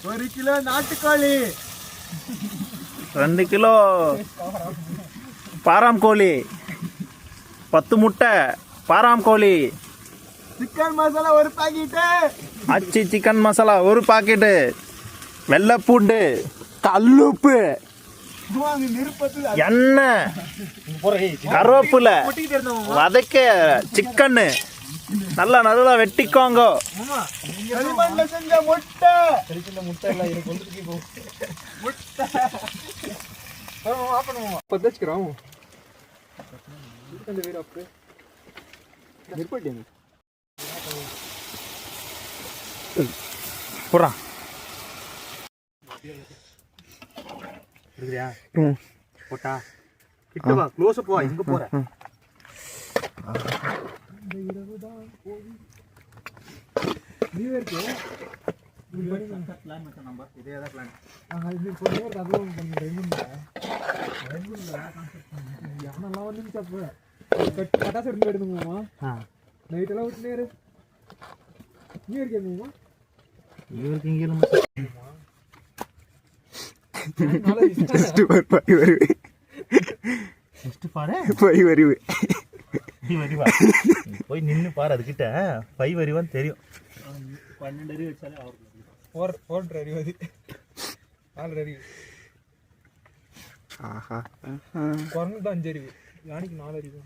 1 kilo நாட்டுக்கோழி, 2 kilo பாராம் கோழி, 10 முட்டை பாராம் கோழி, chicken masala 1 packet, Aachi chicken masala 1 packet, வெள்ளைப்பூண்டு, கல்லுப்பு, எண்ணெய், கருவேப்பிலை, வதக்க சிக்கன்னு நல்லா நல்லா வெட்டிக்கோங்க. செஞ்ச முட்டை புறா போட்டா கிட்ட வா, க்ளோஸ் போ, எங்க போற? போய் நின்று பாரு, அதுக்கிட்ட 5 வருவான்னு தெரியும். 12 அறிவு வச்சாலே 4 அறிவு, 4 அறிவு. குறைஞ்சது 5 அறிவு, யானைக்கு 4 அறிவு.